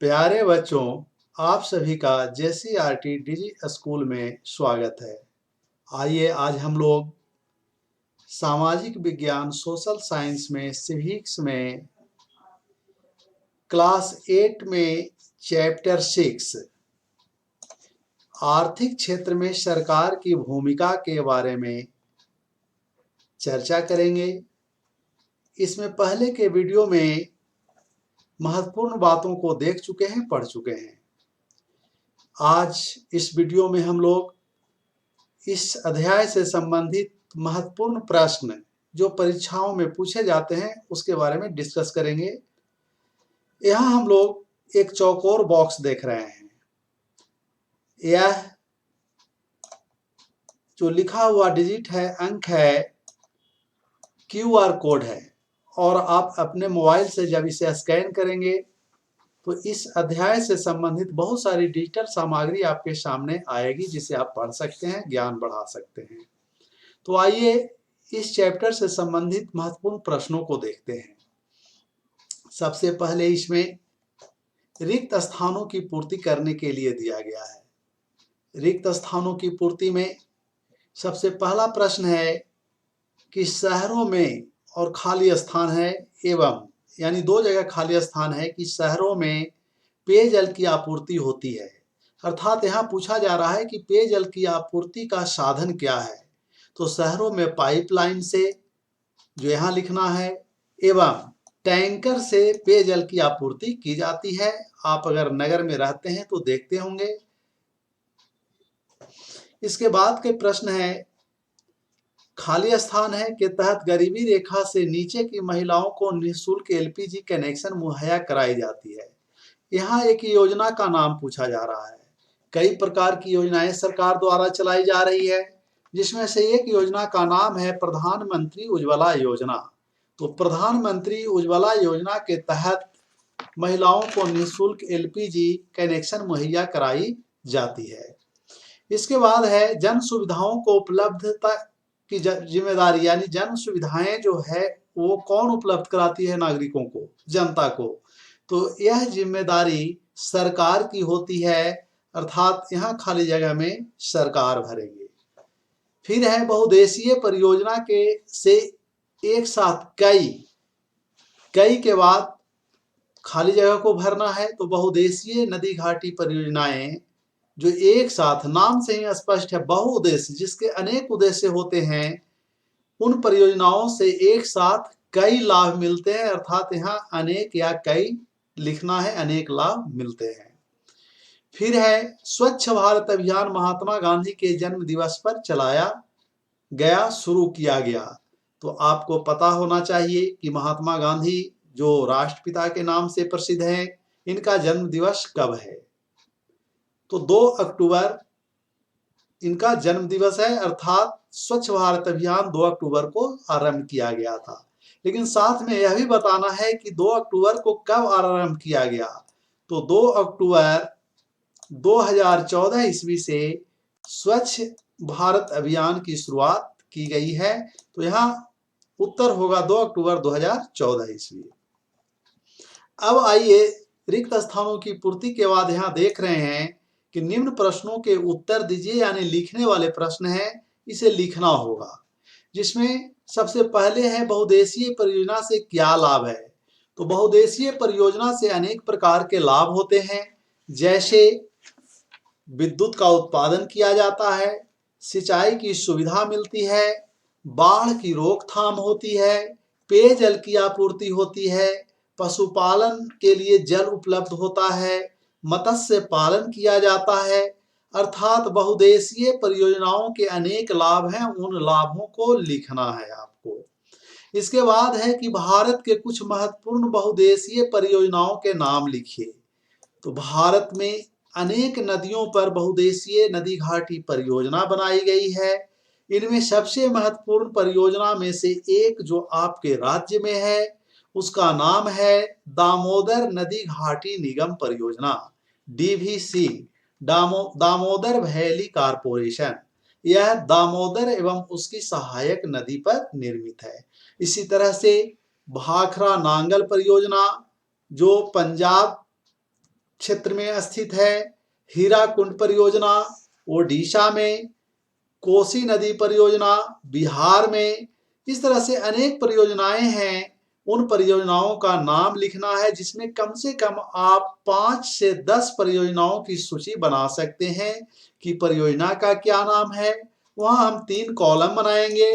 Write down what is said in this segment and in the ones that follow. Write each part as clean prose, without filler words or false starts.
प्यारे बच्चों, आप सभी का JCRT डिजी स्कूल में स्वागत है। आइए आज हम लोग सामाजिक विज्ञान सोशल साइंस में सिविक्स में क्लास 8 में चैप्टर 6 आर्थिक क्षेत्र में सरकार की भूमिका के बारे में चर्चा करेंगे। इसमें पहले के वीडियो में महत्वपूर्ण बातों को देख चुके हैं, पढ़ चुके हैं। आज इस वीडियो में हम लोग इस अध्याय से संबंधित महत्वपूर्ण प्रश्न जो परीक्षाओं में पूछे जाते हैं उसके बारे में डिस्कस करेंगे। यहाँ हम लोग एक चौकोर बॉक्स देख रहे हैं। यह जो लिखा हुआ डिजिट है, अंक है, QR कोड है और आप अपने मोबाइल से जब इसे स्कैन करेंगे तो इस अध्याय से संबंधित बहुत सारी डिजिटल सामग्री आपके सामने आएगी जिसे आप पढ़ सकते हैं, ज्ञान बढ़ा सकते हैं। तो आइए इस चैप्टर से संबंधित महत्वपूर्ण प्रश्नों को देखते हैं। सबसे पहले इसमें रिक्त स्थानों की पूर्ति करने के लिए दिया गया है। रिक्त स्थानों की पूर्ति में सबसे पहला प्रश्न है कि शहरों में और खाली स्थान है एवं, यानी दो जगह खाली स्थान है कि शहरों में पेयजल की आपूर्ति होती है। अर्थात यहाँ पूछा जा रहा है कि पेयजल की आपूर्ति का साधन क्या है। तो शहरों में पाइपलाइन से, जो यहाँ लिखना है, एवं टैंकर से पेयजल की आपूर्ति की जाती है। आप अगर नगर में रहते हैं तो देखते होंगे। इसके बाद के प्रश्न है, खाली स्थान है के तहत गरीबी रेखा से नीचे की महिलाओं को निःशुल्क LPG कनेक्शन मुहैया कराई जाती है। यहाँ एक योजना का नाम पूछा जा रहा है। कई प्रकार की योजनाएं सरकार द्वारा चलाई जा रही है, जिसमें से एक योजना का नाम है प्रधानमंत्री उज्ज्वला योजना। तो प्रधानमंत्री उज्ज्वला योजना के तहत महिलाओं को निःशुल्क LPG कनेक्शन मुहैया कराई जाती है। इसके बाद है जन सुविधाओं को उपलब्धता की जिम्मेदारी, यानी जन सुविधाएं जो है वो कौन उपलब्ध कराती है नागरिकों को, जनता को। तो यह जिम्मेदारी सरकार की होती है, अर्थात यहाँ खाली जगह में सरकार भरेगी। फिर है बहुउद्देशीय परियोजना के से एक साथ कई के बाद खाली जगह को भरना है। तो बहुउद्देशीय नदी घाटी परियोजनाएं जो एक साथ, नाम से ही स्पष्ट है, बहुउद्देश्य, जिसके अनेक उद्देश्य होते हैं, उन परियोजनाओं से एक साथ कई लाभ मिलते हैं। अर्थात यहाँ अनेक या कई लिखना है, अनेक लाभ मिलते हैं। फिर है स्वच्छ भारत अभियान महात्मा गांधी के जन्म दिवस पर चलाया गया, शुरू किया गया। तो आपको पता होना चाहिए कि महात्मा गांधी जो राष्ट्रपिता के नाम से प्रसिद्ध हैं, इनका जन्म दिवस कब है? तो 2 अक्टूबर इनका जन्म दिवस है। अर्थात स्वच्छ भारत अभियान 2 अक्टूबर को आरंभ किया गया था। लेकिन साथ में यह भी बताना है कि 2 अक्टूबर को कब आरंभ किया गया। तो 2 अक्टूबर 2014 ईस्वी से स्वच्छ भारत अभियान की शुरुआत की गई है। तो यहाँ उत्तर होगा 2 अक्टूबर 2014 ईस्वी। अब आइए रिक्त स्थानों की पूर्ति के बाद यहाँ देख रहे हैं कि निम्न प्रश्नों के उत्तर दीजिए, यानी लिखने वाले प्रश्न है, इसे लिखना होगा। जिसमें सबसे पहले है बहुउद्देशीय परियोजना से क्या लाभ है। तो बहुउद्देशीय परियोजना से अनेक प्रकार के लाभ होते हैं, जैसे विद्युत का उत्पादन किया जाता है, सिंचाई की सुविधा मिलती है, बाढ़ की रोकथाम होती है, पेयजल की आपूर्ति होती है, पशुपालन के लिए जल उपलब्ध होता है, मत्स्य पालन किया जाता है। अर्थात बहुउद्देशीय परियोजनाओं के अनेक लाभ हैं, उन लाभों को लिखना है आपको। इसके बाद है कि भारत के कुछ महत्वपूर्ण बहुउद्देशीय परियोजनाओं के नाम लिखिए। तो भारत में अनेक नदियों पर बहुउद्देशीय नदी घाटी परियोजना बनाई गई है। इनमें सबसे महत्वपूर्ण परियोजना में से एक जो आपके राज्य में है, उसका नाम है दामोदर नदी घाटी निगम परियोजना, DVC, दामोदर वैली कारपोरेशन। यह दामोदर एवं उसकी सहायक नदी पर निर्मित है। इसी तरह से भाखड़ा नांगल परियोजना जो पंजाब क्षेत्र में स्थित है। हीराकुंड परियोजना ओडिशा में, कोसी नदी परियोजना बिहार में। इस तरह से अनेक परियोजनाएं हैं। उन परियोजनाओं का नाम लिखना है, जिसमें कम से कम आप 5 से 10 परियोजनाओं की सूची बना सकते हैं कि परियोजना का क्या नाम है। वहां हम 3 कॉलम बनाएंगे।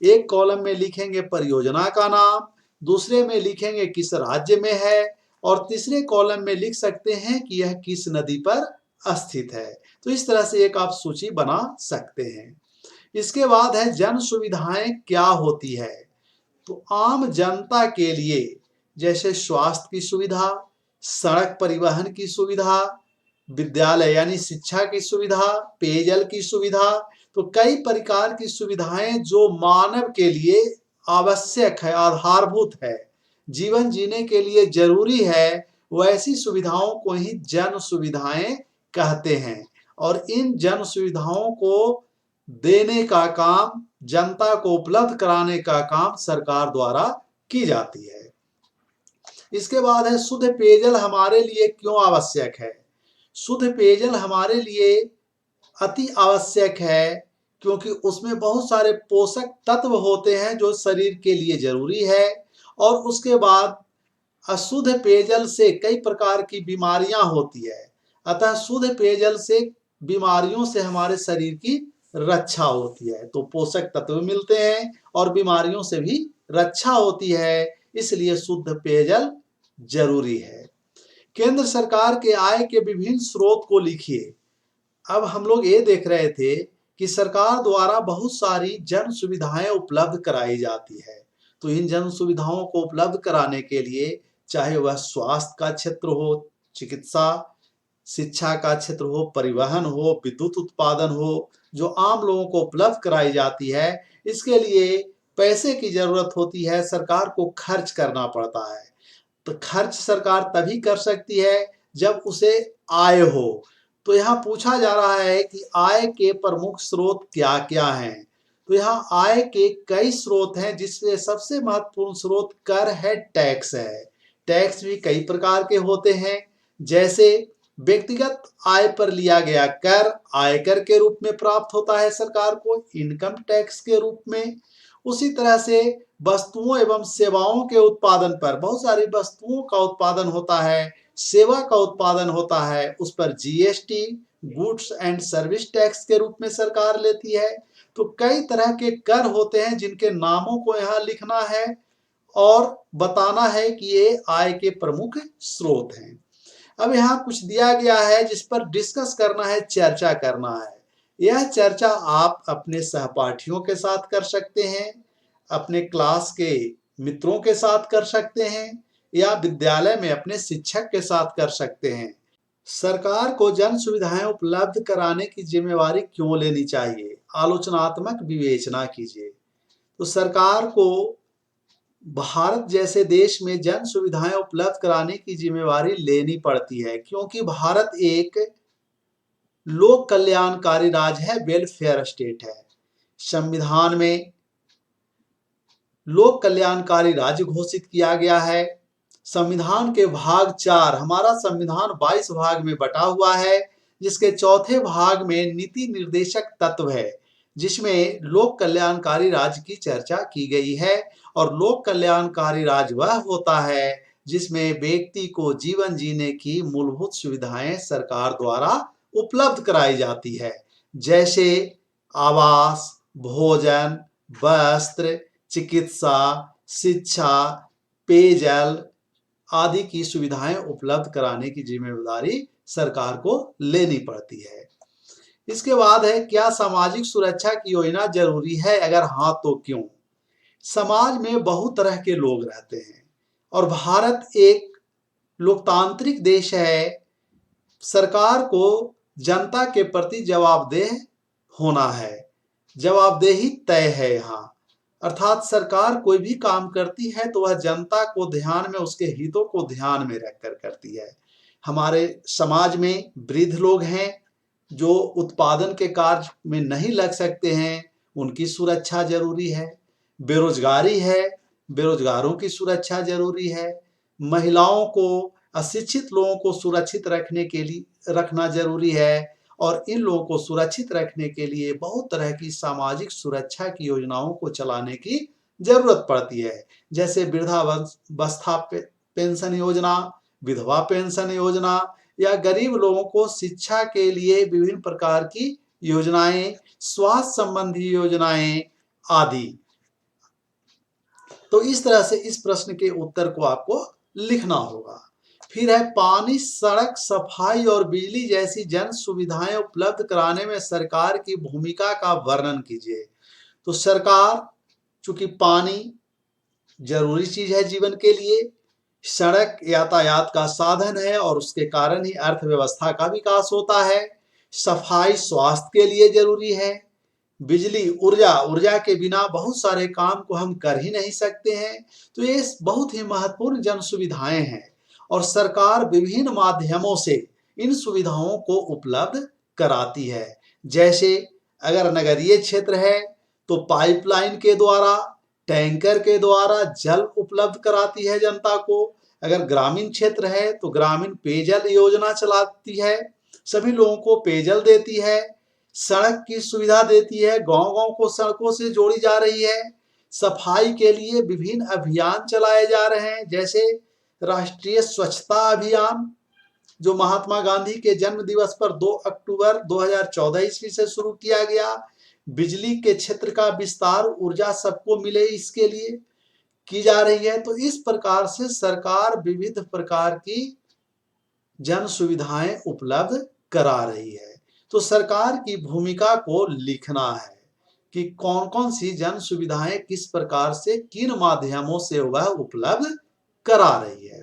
एक कॉलम में लिखेंगे परियोजना का नाम, दूसरे में लिखेंगे किस राज्य में है, और तीसरे कॉलम में लिख सकते हैं कि यह किस नदी पर स्थित है। तो इस तरह से एक आप सूची बना सकते हैं। इसके बाद है जन सुविधाएं क्या होती है। तो आम जनता के लिए जैसे स्वास्थ्य की सुविधा, सड़क परिवहन की सुविधा, विद्यालय यानी शिक्षा की सुविधा, पेयजल की सुविधा, तो कई प्रकार की सुविधाएं जो मानव के लिए आवश्यक है, आधारभूत है, जीवन जीने के लिए जरूरी है, वैसी सुविधाओं को ही जन सुविधाएं कहते हैं। और इन जन सुविधाओं को देने का काम, जनता को उपलब्ध कराने का काम सरकार द्वारा की जाती है। इसके बाद है शुद्ध पेयजल हमारे लिए क्यों आवश्यक है। शुद्ध पेयजल हमारे लिए अति आवश्यक है, क्योंकि उसमें बहुत सारे पोषक तत्व होते हैं जो शरीर के लिए जरूरी है। और उसके बाद अशुद्ध पेयजल से कई प्रकार की बीमारियां होती है। अतः शुद्ध पेयजल से बीमारियों से हमारे शरीर की रक्षा होती है। तो पोषक तत्व मिलते हैं और बीमारियों से भी रक्षा होती है, इसलिए शुद्ध पेयजल जरूरी है। केंद्र सरकार के आय के विभिन्न स्रोत को लिखिए। अब हम लोग ये देख रहे थे कि सरकार द्वारा बहुत सारी जन सुविधाएं उपलब्ध कराई जाती है। तो इन जन सुविधाओं को उपलब्ध कराने के लिए, चाहे वह स्वास्थ्य का क्षेत्र हो, चिकित्सा, शिक्षा का क्षेत्र हो, परिवहन हो, विद्युत उत्पादन हो, जो आम लोगों को उपलब्ध कराई जाती है, इसके लिए पैसे की जरूरत होती है, सरकार को खर्च करना पड़ता है। तो खर्च सरकार तभी कर सकती है जब उसे आय हो। तो यहाँ पूछा जा रहा है कि आय के प्रमुख स्रोत क्या क्या हैं। तो यहाँ आय के कई स्रोत हैं, जिसमें सबसे महत्वपूर्ण स्रोत कर है, टैक्स है। टैक्स भी कई प्रकार के होते हैं, जैसे व्यक्तिगत आय पर लिया गया कर आयकर के रूप में प्राप्त होता है सरकार को, इनकम टैक्स के रूप में। उसी तरह से वस्तुओं एवं सेवाओं के उत्पादन पर, बहुत सारी वस्तुओं का उत्पादन होता है, सेवा का उत्पादन होता है, उस पर GST, goods and service tax के रूप में सरकार लेती है। तो कई तरह के कर होते हैं जिनके नामों को यहाँ लिखना है और बताना है कि ये आय के प्रमुख स्रोत हैं। अब यहाँ कुछ दिया गया है जिस पर डिस्कस करना है, चर्चा करना है। यह चर्चा आप अपने सहपाठियों के साथ कर सकते हैं, अपने क्लास के मित्रों के साथ कर सकते हैं, या विद्यालय में अपने शिक्षक के साथ कर सकते हैं। सरकार को जन सुविधाएं उपलब्ध कराने की जिम्मेवारी क्यों लेनी चाहिए, आलोचनात्मक विवेचना कीजिए। तो सरकार को भारत जैसे देश में जन सुविधाएं उपलब्ध कराने की जिम्मेवारी लेनी पड़ती है, क्योंकि भारत एक लोक कल्याणकारी राज्य है, वेलफेयर स्टेट है। संविधान में लोक कल्याणकारी राज्य घोषित किया गया है। संविधान के भाग 4, हमारा संविधान 22 भाग में बटा हुआ है, जिसके चौथे भाग में नीति निर्देशक तत्व है, जिसमें लोक कल्याणकारी राज्य की चर्चा की गई है। और लोक कल्याणकारी राज्य वह होता है जिसमें व्यक्ति को जीवन जीने की मूलभूत सुविधाएं सरकार द्वारा उपलब्ध कराई जाती है, जैसे आवास, भोजन, वस्त्र, चिकित्सा, शिक्षा, पेयजल आदि की सुविधाएं उपलब्ध कराने की जिम्मेदारी सरकार को लेनी पड़ती है। इसके बाद है, क्या सामाजिक सुरक्षा की योजना जरूरी है, अगर हाँ तो क्यों। समाज में बहुत तरह के लोग रहते हैं और भारत एक लोकतांत्रिक देश है। सरकार को जनता के प्रति जवाबदेह होना है, जवाबदेही तय है यहाँ। अर्थात सरकार कोई भी काम करती है तो वह जनता को ध्यान में, उसके हितों को ध्यान में रखकर करती है। हमारे समाज में वृद्ध लोग हैं जो उत्पादन के कार्य में नहीं लग सकते हैं, उनकी सुरक्षा जरूरी है। बेरोजगारी है, बेरोजगारों की सुरक्षा जरूरी है। महिलाओं को अशिक्षित लोगों को सुरक्षित रखना जरूरी है और इन लोगों को सुरक्षित रखने के लिए बहुत तरह की सामाजिक सुरक्षा की योजनाओं को चलाने की जरूरत पड़ती है, जैसे वृद्धावस्था पेंशन योजना, विधवा पेंशन योजना या गरीब लोगों को शिक्षा के लिए विभिन्न प्रकार की योजनाएं, स्वास्थ्य संबंधी योजनाएं आदि। तो इस तरह से इस प्रश्न के उत्तर को आपको लिखना होगा। फिर है पानी, सड़क, सफाई और बिजली जैसी जन सुविधाएं उपलब्ध कराने में सरकार की भूमिका का वर्णन कीजिए। तो सरकार, चूंकि पानी जरूरी चीज है जीवन के लिए, सड़क यातायात का साधन है और उसके कारण ही अर्थव्यवस्था का विकास होता है, सफाई स्वास्थ्य के लिए जरूरी है, बिजली ऊर्जा के बिना बहुत सारे काम को हम कर ही नहीं सकते हैं। तो ये बहुत ही महत्वपूर्ण जन सुविधाएं हैं और सरकार विभिन्न माध्यमों से इन सुविधाओं को उपलब्ध कराती है। जैसे अगर नगरीय क्षेत्र है तो पाइपलाइन के द्वारा, टैंकर के द्वारा जल उपलब्ध कराती है जनता को। अगर ग्रामीण क्षेत्र है तो ग्रामीण पेयजल योजना चलाती है, सभी लोगों को पेयजल देती है, सड़क की सुविधा देती है, गांव-गांव को सड़कों से जोड़ी जा रही है। सफाई के लिए विभिन्न अभियान चलाए जा रहे हैं, जैसे राष्ट्रीय स्वच्छता अभियान जो महात्मा गांधी के जन्म दिवस पर 2 अक्टूबर 2014 ईस्वी से शुरू किया गया। बिजली के क्षेत्र का विस्तार, ऊर्जा सबको मिले इसके लिए की जा रही है। तो इस प्रकार से सरकार विविध प्रकार की जन सुविधाएं उपलब्ध करा रही है। तो सरकार की भूमिका को लिखना है कि कौन कौन सी जन सुविधाएं किस प्रकार से किन माध्यमों से वह उपलब्ध करा रही है।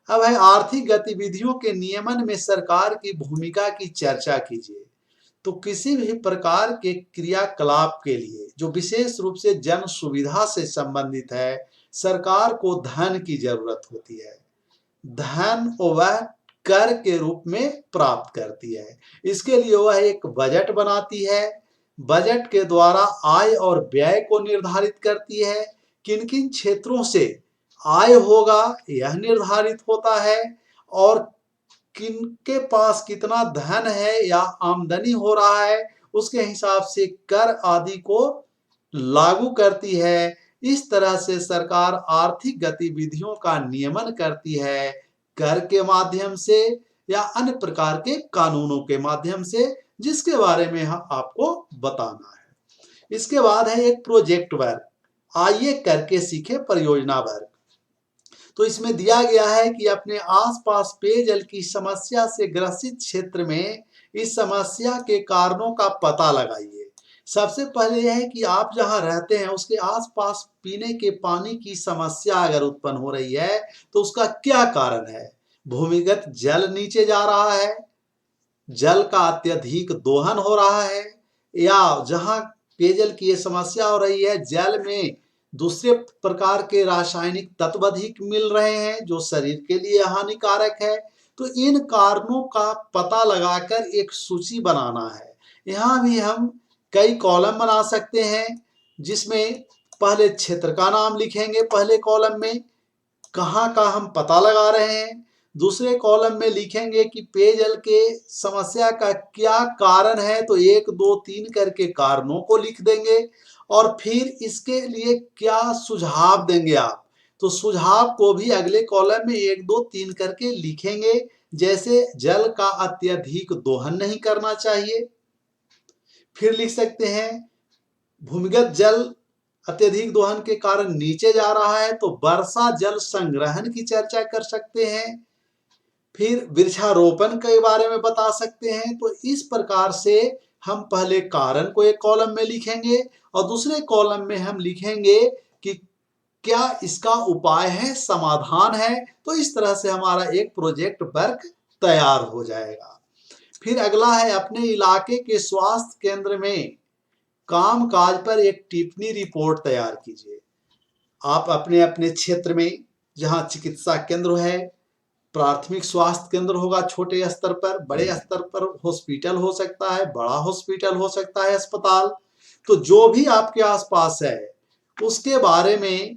अब है आर्थिक गतिविधियों के नियमन में सरकार की भूमिका की चर्चा कीजिए। तो किसी भी प्रकार के क्रियाकलाप के लिए जो विशेष रूप से जन सुविधा से संबंधित है, सरकार को धन की जरूरत होती है। धन वह कर के रूप में प्राप्त करती है। इसके लिए वह एक बजट बनाती है, बजट के द्वारा आय और व्यय को निर्धारित करती है। किन किन क्षेत्रों से आय होगा यह निर्धारित होता है और किनके पास कितना धन है या आमदनी हो रहा है उसके हिसाब से कर आदि को लागू करती है। इस तरह से सरकार आर्थिक गतिविधियों का नियमन करती है, कर के माध्यम से या अन्य प्रकार के कानूनों के माध्यम से, जिसके बारे में आपको बताना है। इसके बाद है एक प्रोजेक्ट वर्क, आइए करके सीखे परियोजना वर्क। तो इसमें दिया गया है कि अपने आसपास पेयजल की समस्या से ग्रसित क्षेत्र में इस समस्या के कारणों का पता लगाइए। सबसे पहले यह है कि आप जहां रहते हैं उसके आसपास पीने के पानी की समस्या अगर उत्पन्न हो रही है तो उसका क्या कारण है। भूमिगत जल नीचे जा रहा है, जल का अत्यधिक दोहन हो रहा है, या जहां पेयजल की ये समस्या हो रही है जल में दूसरे प्रकार के रासायनिक तत्व अधिक मिल रहे हैं जो शरीर के लिए हानिकारक है। तो इन कारणों का पता लगाकर एक सूची बनाना है। यहाँ भी हम कई कॉलम बना सकते हैं, जिसमें पहले क्षेत्र का नाम लिखेंगे पहले कॉलम में, कहाँ का हम पता लगा रहे हैं। दूसरे कॉलम में लिखेंगे कि पेयजल के समस्या का क्या कारण है, तो 1 2 3 करके कारणों को लिख देंगे और फिर इसके लिए क्या सुझाव देंगे आप, तो सुझाव को भी अगले कॉलम में 1 2 3 करके लिखेंगे। जैसे जल का अत्यधिक दोहन नहीं करना चाहिए। फिर लिख सकते हैं भूमिगत जल अत्यधिक दोहन के कारण नीचे जा रहा है तो वर्षा जल संग्रहण की चर्चा कर सकते हैं। फिर वृक्षारोपण के बारे में बता सकते हैं। तो इस प्रकार से हम पहले कारण को एक कॉलम में लिखेंगे और दूसरे कॉलम में हम लिखेंगे कि क्या इसका उपाय है, समाधान है। तो इस तरह से हमारा एक प्रोजेक्ट वर्क तैयार हो जाएगा। फिर अगला है अपने इलाके के स्वास्थ्य केंद्र में कामकाज पर एक टिप्पणी रिपोर्ट तैयार कीजिए। आप अपने अपने क्षेत्र में जहां चिकित्सा केंद्र है, प्राथमिक स्वास्थ्य केंद्र होगा छोटे स्तर पर, बड़े स्तर पर हॉस्पिटल हो सकता है, बड़ा हॉस्पिटल हो सकता है, अस्पताल। तो जो भी आपके आसपास है उसके बारे में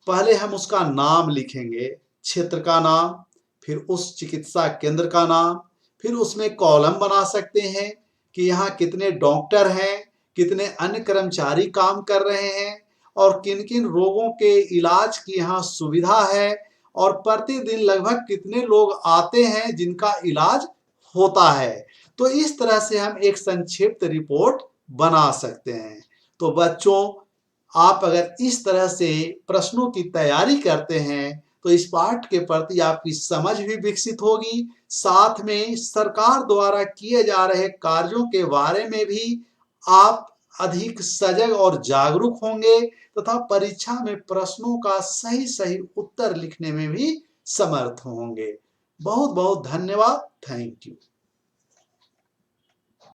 पहले हम उसका नाम लिखेंगे, क्षेत्र का नाम, फिर उस चिकित्सा केंद्र का नाम, फिर उसमें कॉलम बना सकते हैं कि यहाँ कितने डॉक्टर हैं, कितने अन्य कर्मचारी काम कर रहे हैं और किन किन रोगों के इलाज की यहाँ सुविधा है और प्रतिदिन लगभग कितने लोग आते हैं जिनका इलाज होता है। तो इस तरह से हम एक संक्षिप्त रिपोर्ट बना सकते हैं। तो बच्चों, आप अगर इस तरह से प्रश्नों की तैयारी करते हैं तो इस पाठ के प्रति आपकी समझ भी विकसित होगी, साथ में सरकार द्वारा किए जा रहे कार्यों के बारे में भी आप अधिक सजग और जागरूक होंगे तथा परीक्षा में प्रश्नों का सही सही उत्तर लिखने में भी समर्थ होंगे। बहुत बहुत धन्यवाद। Thank you.